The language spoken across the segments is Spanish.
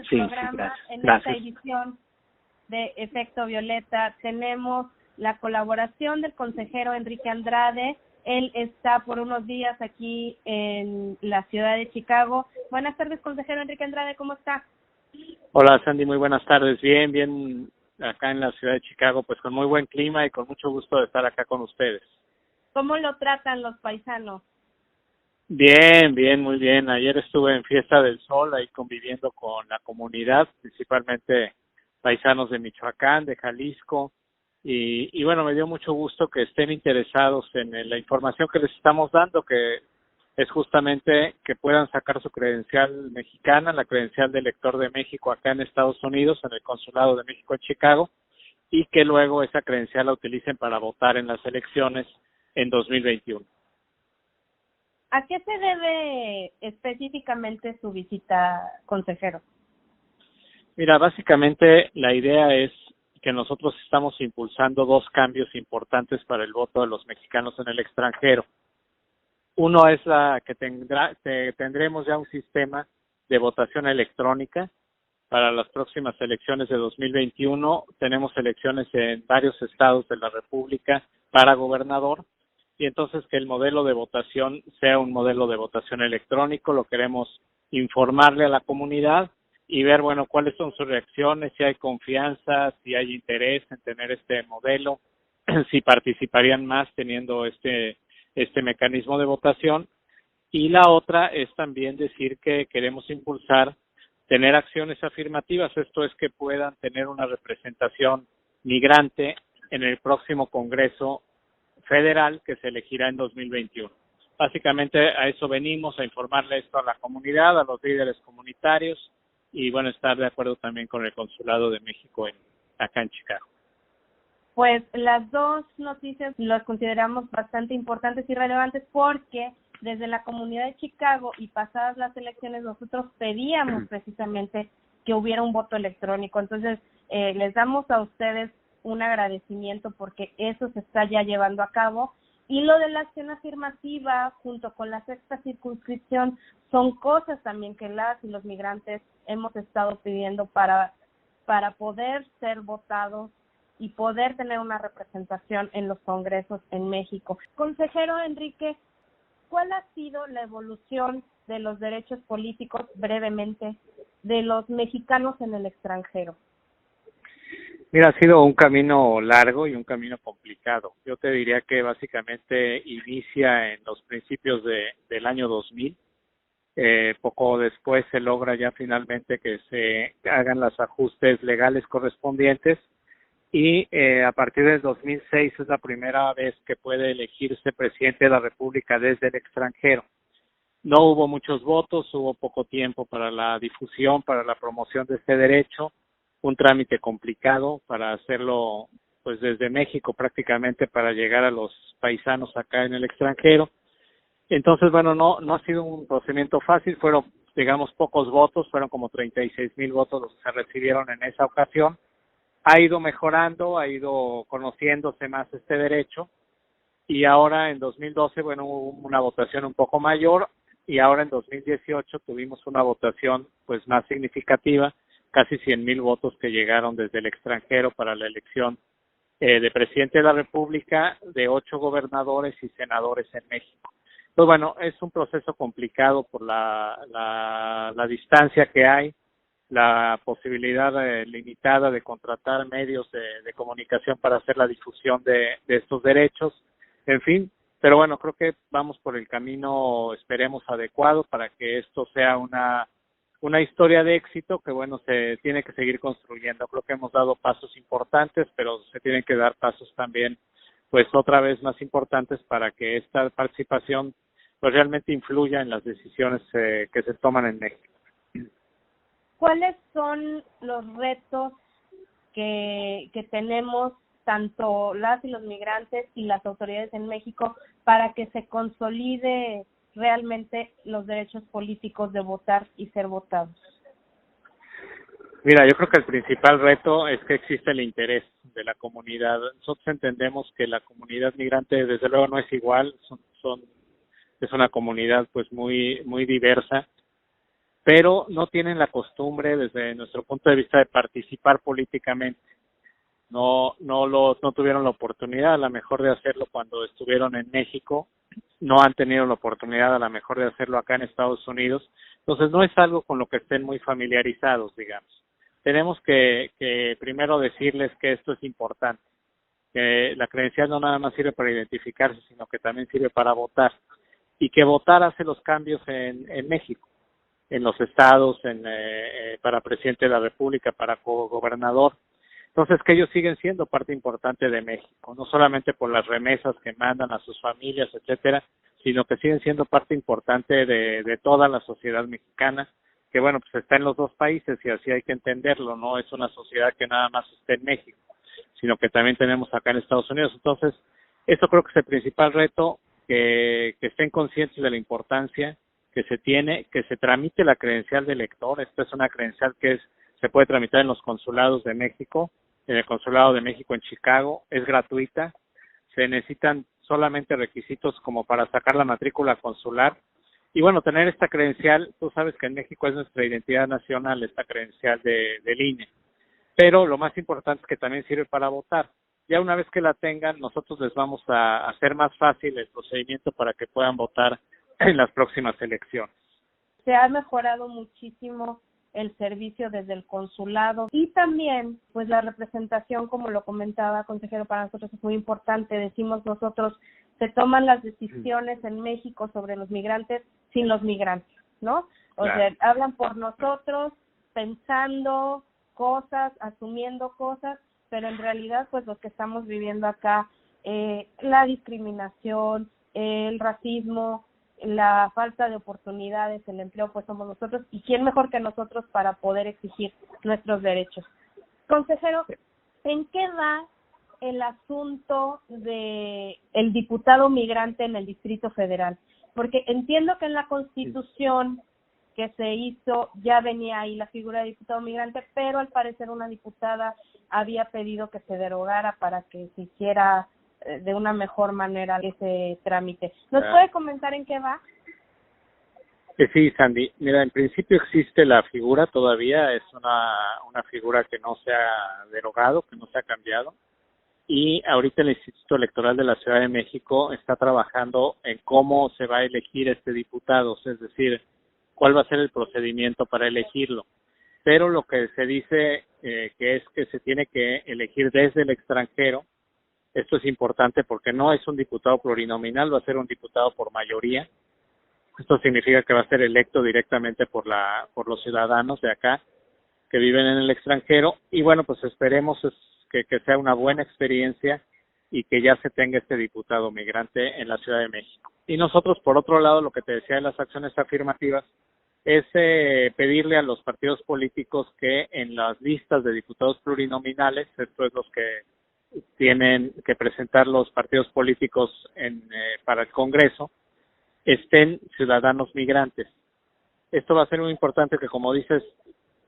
del Sí, programa. gracias. En Gracias. esta edición de Efecto Violeta tenemos la colaboración del consejero Enrique Andrade. Él está por unos días aquí en la ciudad de Chicago. Buenas tardes, consejero Enrique Andrade, ¿cómo está? Hola, Sandy, muy buenas tardes. Bien, acá en la ciudad de Chicago, pues con muy buen clima y con mucho gusto de estar acá con ustedes. ¿Cómo lo tratan los paisanos? Bien, muy bien. Ayer estuve en Fiesta del Sol, ahí conviviendo con la comunidad, principalmente paisanos de Michoacán, de Jalisco, y bueno, me dio mucho gusto que estén interesados en la información que les estamos dando, que es justamente que puedan sacar su credencial mexicana, la credencial de elector de México acá en Estados Unidos, en el Consulado de México en Chicago, y que luego esa credencial la utilicen para votar en las elecciones en 2021. ¿A qué se debe específicamente su visita, consejero? Mira, básicamente la idea es que nosotros estamos impulsando dos cambios importantes para el voto de los mexicanos en el extranjero. Uno es que tendremos ya un sistema de votación electrónica para las próximas elecciones de 2021. Tenemos elecciones en varios estados de la República para gobernador, y entonces que el modelo de votación sea un modelo de votación electrónico. Lo queremos informarle a la comunidad y ver, bueno, cuáles son sus reacciones, si hay confianza, si hay interés en tener este modelo, si participarían más teniendo este mecanismo de votación. Y la otra es también decir que queremos impulsar tener acciones afirmativas, esto es que puedan tener una representación migrante en el próximo Congreso Federal que se elegirá en 2021. Básicamente a eso venimos, a informarle esto a la comunidad, a los líderes comunitarios y bueno, estar de acuerdo también con el Consulado de México acá en Chicago. Pues las dos noticias las consideramos bastante importantes y relevantes porque desde la comunidad de Chicago y pasadas las elecciones nosotros pedíamos precisamente que hubiera un voto electrónico. Entonces, les damos a ustedes un agradecimiento porque eso se está ya llevando a cabo. Y lo de la acción afirmativa junto con la sexta circunscripción son cosas también que las y los migrantes hemos estado pidiendo para poder ser votados y poder tener una representación en los congresos en México. Consejero Enrique, ¿cuál ha sido la evolución de los derechos políticos, brevemente, de los mexicanos en el extranjero? Mira, ha sido un camino largo y un camino complicado. Yo te diría que básicamente inicia en los principios del año 2000. Poco después se logra ya finalmente que se hagan los ajustes legales correspondientes y a partir del 2006 es la primera vez que puede elegirse presidente de la República desde el extranjero. No hubo muchos votos, hubo poco tiempo para la difusión, para la promoción de este derecho, un trámite complicado para hacerlo pues desde México prácticamente para llegar a los paisanos acá en el extranjero. Entonces, bueno, no ha sido un procedimiento fácil, fueron, digamos, pocos votos, fueron como 36,000 votos los que se recibieron en esa ocasión. Ha ido mejorando, ha ido conociéndose más este derecho y ahora en 2012, bueno, hubo una votación un poco mayor y ahora en 2018 tuvimos una votación pues más significativa, casi 100,000 votos que llegaron desde el extranjero para la elección de presidente de la República, de 8 gobernadores y senadores en México. Pues bueno, es un proceso complicado por la distancia que hay, la posibilidad limitada de contratar medios de comunicación para hacer la difusión de estos derechos, en fin, pero bueno, creo que vamos por el camino, esperemos, adecuado para que esto sea una historia de éxito que, bueno, se tiene que seguir construyendo. Creo que hemos dado pasos importantes, pero se tienen que dar pasos también, pues otra vez más importantes para que esta participación pues realmente influya en las decisiones que se toman en México. ¿Cuáles son los retos que tenemos tanto las y los migrantes y las autoridades en México para que se consolide realmente los derechos políticos de votar y ser votados? Mira, yo creo que el principal reto es que existe el interés de la comunidad. Nosotros entendemos que la comunidad migrante desde luego no es igual, es una comunidad pues muy diversa pero no tienen la costumbre, desde nuestro punto de vista, de participar políticamente. No tuvieron la oportunidad a lo mejor de hacerlo cuando estuvieron en México, no han tenido la oportunidad a lo mejor de hacerlo acá en Estados Unidos, entonces no es algo con lo que estén muy familiarizados, digamos. Tenemos que primero decirles que esto es importante, que la credencial no nada más sirve para identificarse, sino que también sirve para votar, y que votar hace los cambios en México, en los estados, para presidente de la República, para gobernador. Entonces, que ellos siguen siendo parte importante de México, no solamente por las remesas que mandan a sus familias, etcétera, sino que siguen siendo parte importante de toda la sociedad mexicana, que bueno, pues está en los dos países y así hay que entenderlo, no es una sociedad que nada más esté en México, sino que también tenemos acá en Estados Unidos. Entonces, esto creo que es el principal reto, que estén conscientes de la importancia que se tiene, que se tramite la credencial de elector. Esta es una credencial que se puede tramitar en los consulados de México, en el Consulado de México en Chicago, es gratuita, se necesitan solamente requisitos como para sacar la matrícula consular, y bueno, tener esta credencial, tú sabes que en México es nuestra identidad nacional, esta credencial del INE, pero lo más importante es que también sirve para votar. Ya una vez que la tengan, nosotros les vamos a hacer más fácil el procedimiento para que puedan votar en las próximas elecciones. Se ha mejorado muchísimo el servicio desde el consulado y también pues la representación, como lo comentaba, consejero, para nosotros es muy importante. Decimos nosotros, se toman las decisiones en México sobre los migrantes sin los migrantes, ¿no? O Claro. sea, hablan por nosotros, pensando cosas, asumiendo cosas, pero en realidad pues los que estamos viviendo acá, la discriminación, el racismo, la falta de oportunidades, el empleo, pues somos nosotros, y quién mejor que nosotros para poder exigir nuestros derechos. Consejero, ¿en qué va el asunto de el diputado migrante en el Distrito Federal? Porque entiendo que en la Constitución que se hizo ya venía ahí la figura de diputado migrante, pero al parecer una diputada había pedido que se derogara para que se hiciera de una mejor manera ese trámite. ¿Nos puede comentar en qué va? Sí, Sandy. Mira, en principio existe la figura todavía, es una figura que no se ha derogado, que no se ha cambiado, y ahorita el Instituto Electoral de la Ciudad de México está trabajando en cómo se va a elegir este diputado, es decir, cuál va a ser el procedimiento para elegirlo. Pero lo que se dice que es que se tiene que elegir desde el extranjero. Esto es importante porque no es un diputado plurinominal, va a ser un diputado por mayoría. Esto significa que va a ser electo directamente por los ciudadanos de acá que viven en el extranjero, y bueno, pues esperemos que sea una buena experiencia y que ya se tenga este diputado migrante en la Ciudad de México. Y nosotros, por otro lado, lo que te decía de las acciones afirmativas es pedirle a los partidos políticos que en las listas de diputados plurinominales, esto es los que tienen que presentar los partidos políticos para el Congreso, estén ciudadanos migrantes. Esto va a ser muy importante, que, como dices,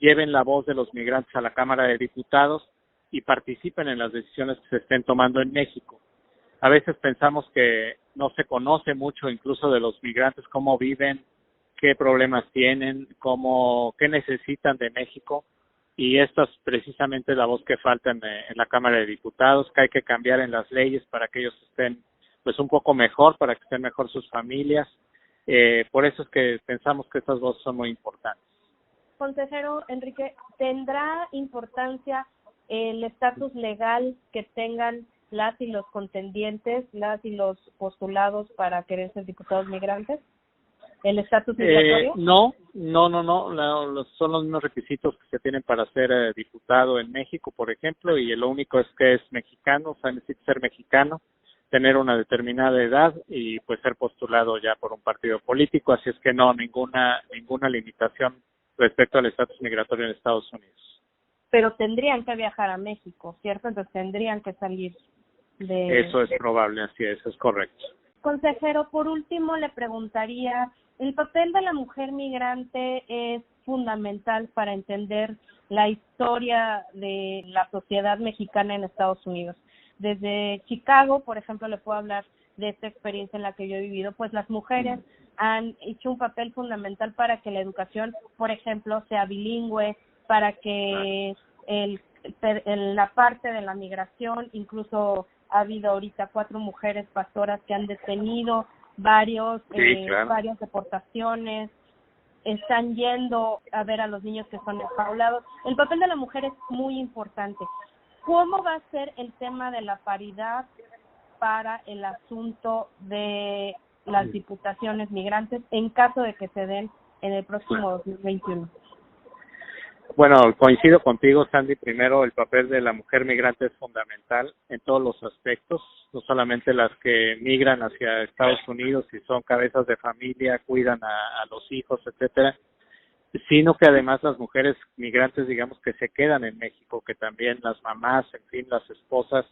lleven la voz de los migrantes a la Cámara de Diputados y participen en las decisiones que se estén tomando en México. A veces pensamos que no se conoce mucho incluso de los migrantes, cómo viven, qué problemas tienen, qué necesitan de México, y esta es precisamente la voz que falta en la Cámara de Diputados, que hay que cambiar en las leyes para que ellos estén pues un poco mejor, para que estén mejor sus familias. Por eso es que pensamos que estas voces son muy importantes. Consejero Enrique, ¿tendrá importancia el estatus legal que tengan las y los contendientes, las y los postulados para querer ser diputados migrantes? ¿El estatus migratorio? No, son los mismos requisitos que se tienen para ser diputado en México, por ejemplo, y lo único es que es mexicano, o sea, necesita ser mexicano, tener una determinada edad y pues ser postulado ya por un partido político, así es que no, ninguna limitación respecto al estatus migratorio en Estados Unidos. Pero tendrían que viajar a México, ¿cierto? Entonces tendrían que salir de... Eso es probable, así es correcto. Consejero, por último le preguntaría, el papel de la mujer migrante es fundamental para entender la historia de la sociedad mexicana en Estados Unidos. Desde Chicago, por ejemplo, le puedo hablar de esta experiencia en la que yo he vivido, pues las mujeres han hecho un papel fundamental para que la educación, por ejemplo, sea bilingüe, para que la parte de la migración, incluso ha habido ahorita 4 mujeres pastoras que han detenido varias deportaciones, están yendo a ver a los niños que son enjaulados. El papel de la mujer es muy importante. ¿Cómo va a ser el tema de la paridad para el asunto de las diputaciones migrantes en caso de que se den en el próximo 2021? Bueno, coincido contigo, Sandy. Primero, el papel de la mujer migrante es fundamental en todos los aspectos, no solamente las que migran hacia Estados Unidos y son cabezas de familia, cuidan a los hijos, etcétera, sino que además las mujeres migrantes, digamos, que se quedan en México, que también las mamás, en fin, las esposas,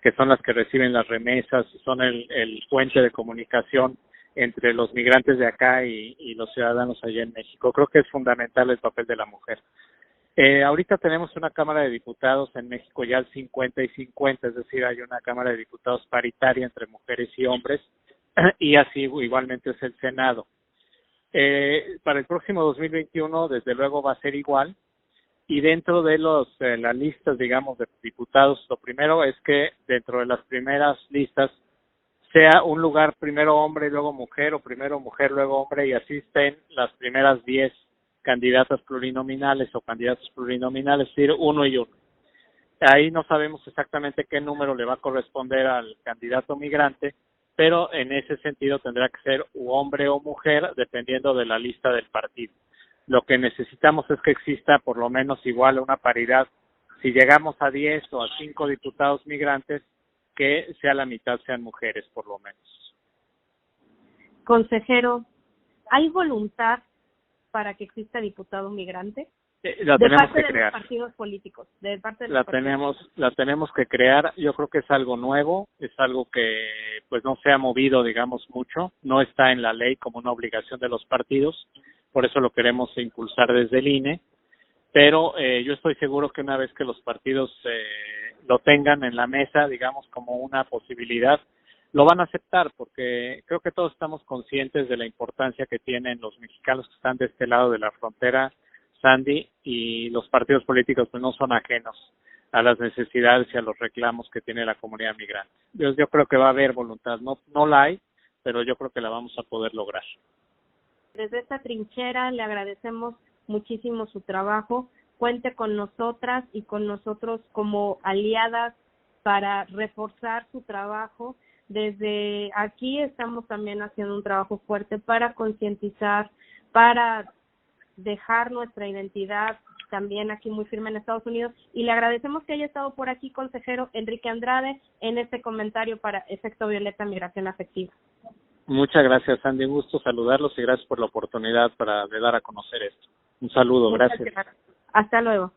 que son las que reciben las remesas, son el puente de comunicación entre los migrantes de acá y los ciudadanos allá en México. Creo que es fundamental el papel de la mujer. Ahorita tenemos una Cámara de Diputados en México ya al 50 y 50, es decir, hay una Cámara de Diputados paritaria entre mujeres y hombres, y así igualmente es el Senado. Para el próximo 2021, desde luego, va a ser igual, y dentro de las listas, digamos, de diputados, lo primero es que dentro de las primeras listas sea un lugar primero hombre, luego mujer, o primero mujer, luego hombre, y así estén las primeras 10 candidatas plurinominales o candidatos plurinominales, es decir, 1 y 1. Ahí no sabemos exactamente qué número le va a corresponder al candidato migrante, pero en ese sentido tendrá que ser hombre o mujer, dependiendo de la lista del partido. Lo que necesitamos es que exista por lo menos igual una paridad. Si llegamos a 10 o a 5 diputados migrantes, que sea la mitad sean mujeres, por lo menos. Consejero, ¿hay voluntad para que exista diputado migrante? La tenemos que crear. De los partidos políticos, de parte de la tenemos que crear. Yo creo que es algo nuevo, es algo que pues no se ha movido, digamos, mucho, no está en la ley como una obligación de los partidos, por eso lo queremos impulsar desde el INE, pero yo estoy seguro que una vez que los partidos lo tengan en la mesa, digamos, como una posibilidad, lo van a aceptar, porque creo que todos estamos conscientes de la importancia que tienen los mexicanos que están de este lado de la frontera, Sandy, y los partidos políticos pues no son ajenos a las necesidades y a los reclamos que tiene la comunidad migrante. Yo creo que va a haber voluntad, no la hay, pero yo creo que la vamos a poder lograr. Desde esta trinchera le agradecemos muchísimo su trabajo. Cuente con nosotras y con nosotros como aliadas para reforzar su trabajo. Desde aquí estamos también haciendo un trabajo fuerte para concientizar, para dejar nuestra identidad también aquí muy firme en Estados Unidos, y le agradecemos que haya estado por aquí, consejero Enrique Andrade, en este comentario para Efecto Violeta Migración Afectiva. Muchas gracias, Sandy, un gusto saludarlos y gracias por la oportunidad de dar a conocer esto. Un saludo, gracias. Hasta luego.